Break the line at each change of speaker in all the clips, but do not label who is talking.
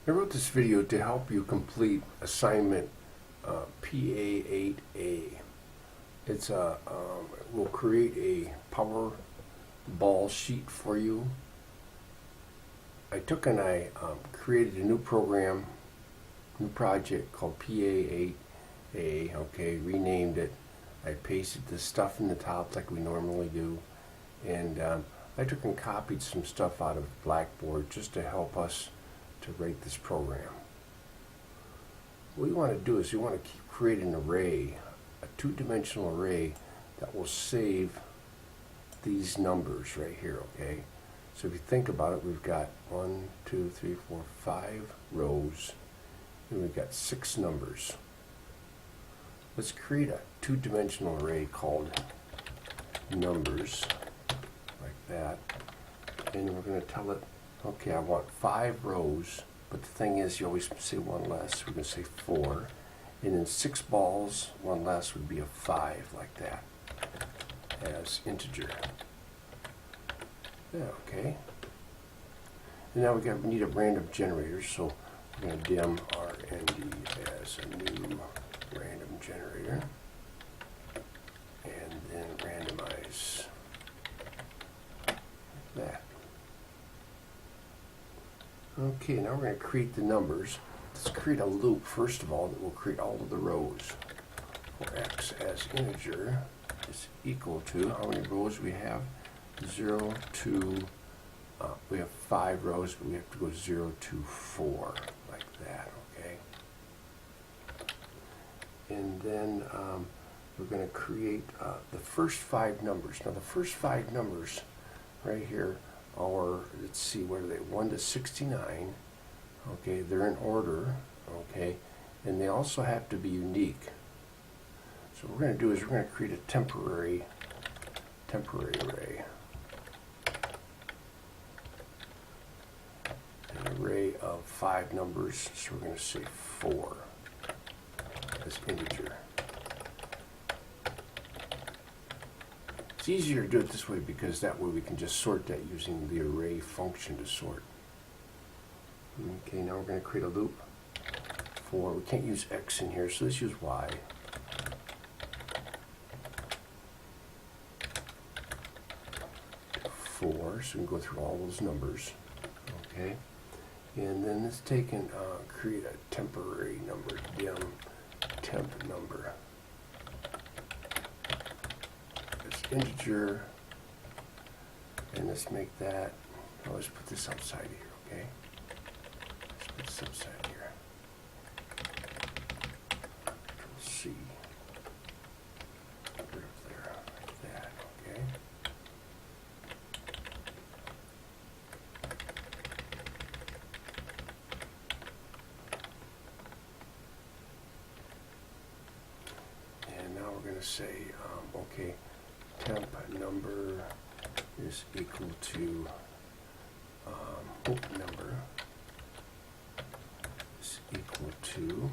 I wrote this video to help you complete assignment PA8a. It's we'll create a power ball sheet for you. I took and I created a new program, new project called PA8a. Okay, renamed it. I pasted the stuff in the top like we normally do, and I took and copied some stuff out of Blackboard just to help us to write this program. What you want to do is you want to create an array, a two-dimensional array that will save these numbers right here, okay? So if you think about it, we've got 1, 2, 3, 4, 5 rows, and we've got 6 numbers. Let's create a two-dimensional array called numbers, like that, and we're going to tell it, okay, I want 5 rows, but the thing is, you always say one less. We're going to say 4, and then 6 balls, one less would be a 5, like that, as integer. Yeah, okay. And now we need a random generator, so we're going to dim RND as a new random generator, and then randomize that. Okay, now we're going to create the numbers. Let's create a loop, first of all, that will create all of the rows. For x as integer is equal to, how many rows we have? 0 to, we have 5 rows, but we have to go 0 to 4, like that, okay? And then we're going to create the first 5 numbers. Now the first 5 numbers right here are, let's see, what are they, 1 to 69, okay, they're in order, okay, and they also have to be unique. So what we're going to do is we're going to create a temporary array. An array of 5 numbers, so we're going to say 4 as integer. It's easier to do it this way because that way we can just sort that using the array function to sort. Okay, now we're going to create a loop for, we can't use x in here, so let's use y. So we can go through all those numbers, okay? And then let's take and create a temporary number, dim temp number. It's integer, and let's make that, let's put this outside here, okay? Let's put this outside here. Control C. Put it up there, like that, okay? Say, okay, temp number is equal to number is equal to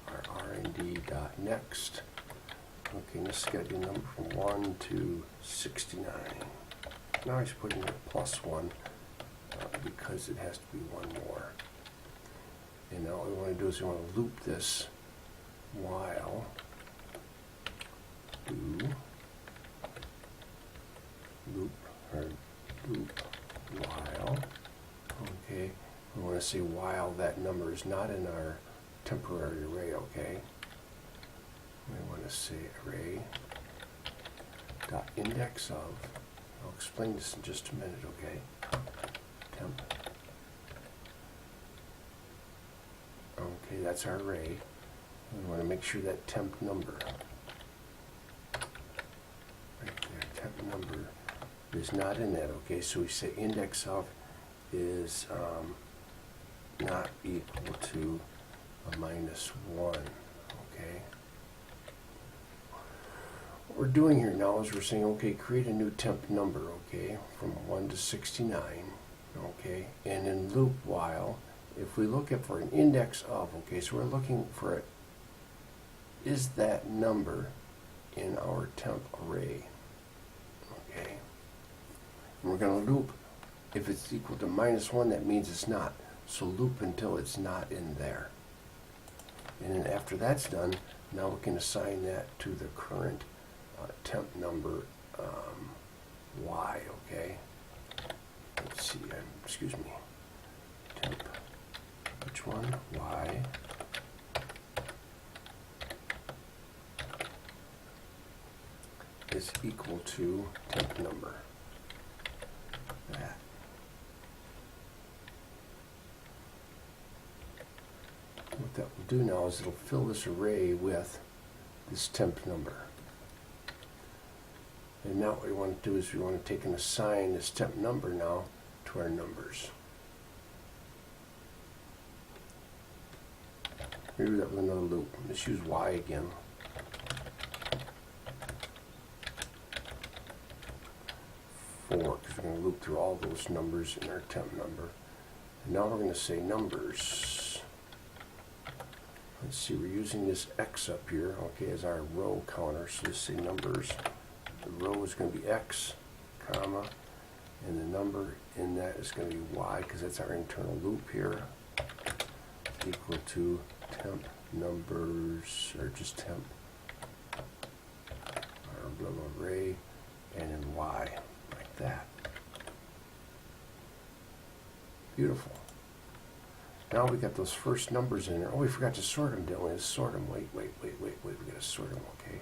our RND dot next. Okay, this has got to be a number from 1 to 69. Now he's putting a +1 because it has to be one more. And now what we want to do is we want to loop this while loop while, okay, we want to say while that number is not in our temporary array, okay, we want to say array dot index of, I'll explain this in just a minute, okay, temp, okay, that's our array, we want to make sure that temp number number is not in that, okay, so we say index of is not equal to a -1, okay. What we're doing here now is we're saying, okay, create a new temp number, okay, from 1 to 69, okay, and in loop while, if we look at for an index of, okay, so we're looking for is that number in our temp array. Okay, and we're going to loop. If it's equal to -1, that means it's not. So loop until it's not in there. And then after that's done, now we can assign that to the current temp number Y, okay? Let's see, excuse me. Temp, which one? Y. Is equal to temp number. That. What that will do now is it'll fill this array with this temp number. And now what we want to do is we want to take and assign this temp number now to our numbers. Maybe do that with another loop. Let's use Y again. Because we're going to loop through all those numbers in our temp number. And now we're going to say numbers. Let's see, we're using this X up here, okay, as our row counter. So let's say numbers. The row is going to be X, comma, and the number in that is going to be Y, because that's our internal loop here, equal to temp numbers, or just temp, our little array, and then Y. That. Beautiful. Now we got those first numbers in there. Oh, we forgot to sort them, didn't we? Let's sort them. Wait. We got to sort them, okay?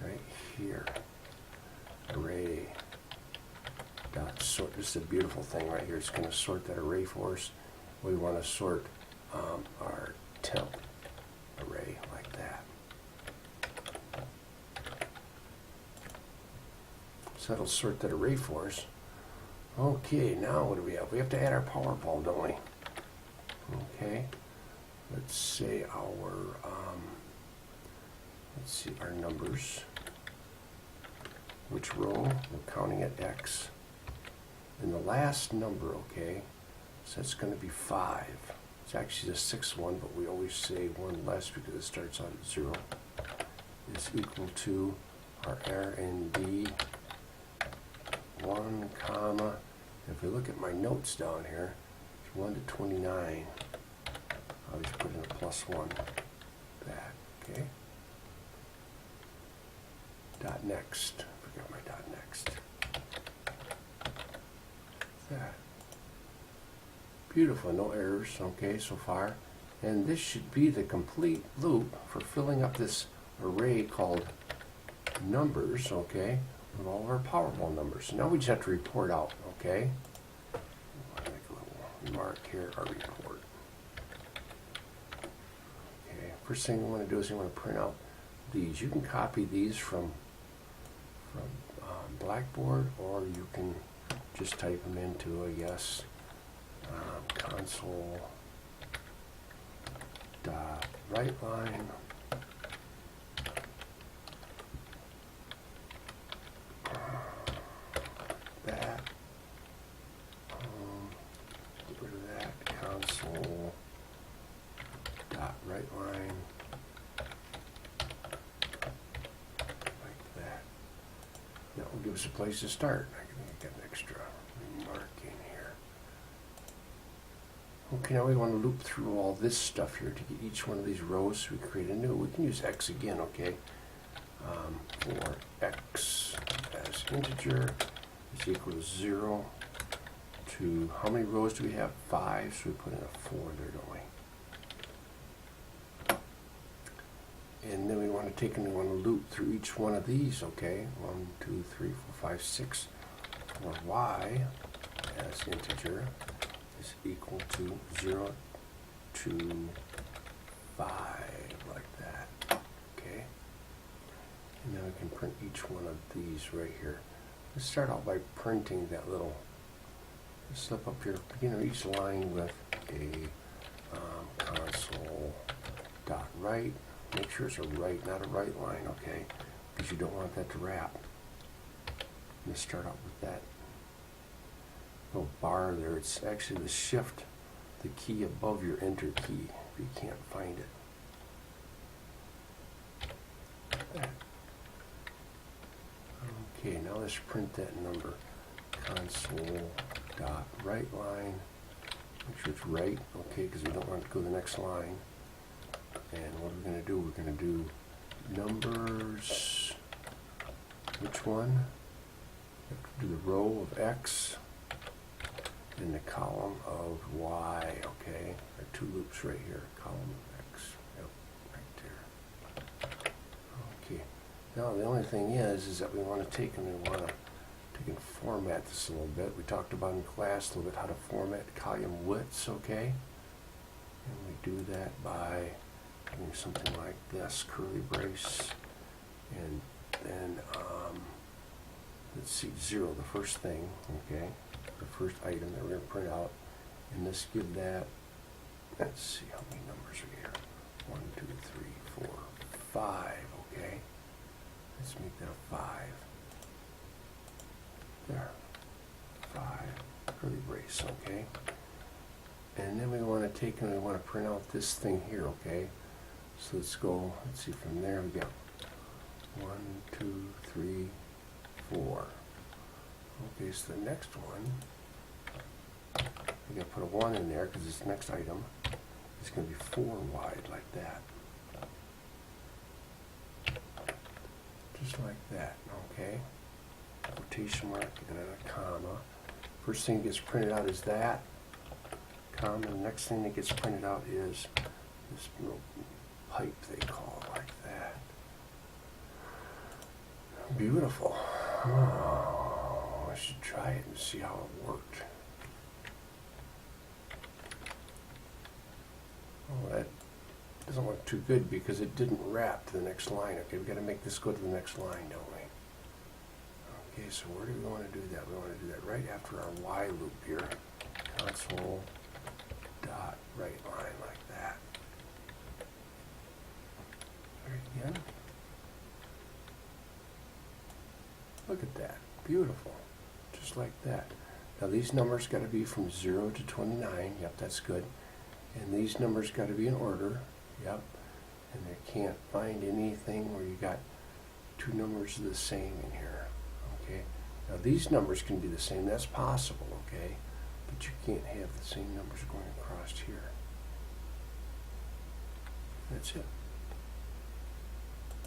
Right here. Array. Dot sort. This is a beautiful thing right here. It's going to sort that array for us. We want to sort our temp array like that. So that'll sort that array for us. Okay, now what do we have? We have to add our power ball, don't we? Okay. Let's say our numbers. Which row? We're counting at X. And the last number, okay, so that's going to be 5. It's actually the 6th one, but we always say one less because it starts out at 0. Is equal to our R&D 1, comma, if we look at my notes down here, it's 1 to 29. I always put in a +1. That, okay? Dot next. Forgot my dot next. That. Beautiful, no errors, okay, so far. And this should be the complete loop for filling up this array called numbers, okay? With all of our Powerball numbers. So now we just have to report out, okay? I'll make a little remark here, our report. Okay, first thing we want to do is we want to print out these. You can copy these from Blackboard, or you can just type them into, I guess, console dot write line. That. Get rid of that. Console dot write line. Like that. That will give us a place to start. I can get an extra remark in here. Okay, now we want to loop through all this stuff here to get each one of these rows. So we create a new. We can use X again, okay? For X as integer is equal to 0 to, how many rows do we have? 5, so we put in a 4 there, don't we? And then we want to take and we want to loop through each one of these, okay? 1, 2, 3, 4, 5, 6. For Y as integer is equal to 0 to 5, like that, okay? And now we can print each one of these right here. Let's start out by printing that little slip up here, begin each line with a console dot write. Make sure it's a write, not a write line, okay? Because you don't want that to wrap. Let's start out with that little bar there. It's actually the shift, the key above your enter key, if you can't find it. Okay, now let's print that number. Console dot write line Make sure it's right, okay, because we don't want it to go to the next line. And what we're going to do, we're going to do numbers, which one? We have to do the row of X and the column of Y, okay? There are two loops right here, column of X, yep, right there. Okay, now the only thing is that we want to take and we want to format this a little bit. We talked about in class a little bit how to format column widths, okay? And we do that by doing something like this, curly brace, and then, let's see, 0, the first thing, okay? The first item that we're going to print out, and let's give that, let's see how many numbers are here. 1, 2, 3, 4, 5, okay? Let's make that a 5. There, 5, curly brace, okay? And then we want to take and we want to print out this thing here, okay? So let's go, let's see, from there we go. 1, 2, 3, 4. Okay, so the next one, we got to put a 1 in there because this next item is going to be 4 wide like that. Just like that, okay? Quotation mark and then a comma. First thing that gets printed out is that, comma. The next thing that gets printed out is this little pipe, they call it, like that. Beautiful. Oh, I should try it and see how it worked. Oh, that doesn't look too good because it didn't wrap to the next line. Okay, we've got to make this go to the next line, don't we? Okay, so where do we want to do that? We want to do that right after our while loop here. Console dot right line like that. There again. Look at that. Beautiful. Just like that. Now these numbers got to be from 0 to 29. Yep, that's good. And these numbers got to be in order. Yep. And they can't find anything where you got two numbers the same in here. Okay. Now these numbers can be the same. That's possible, okay? But you can't have the same numbers going across here. That's it.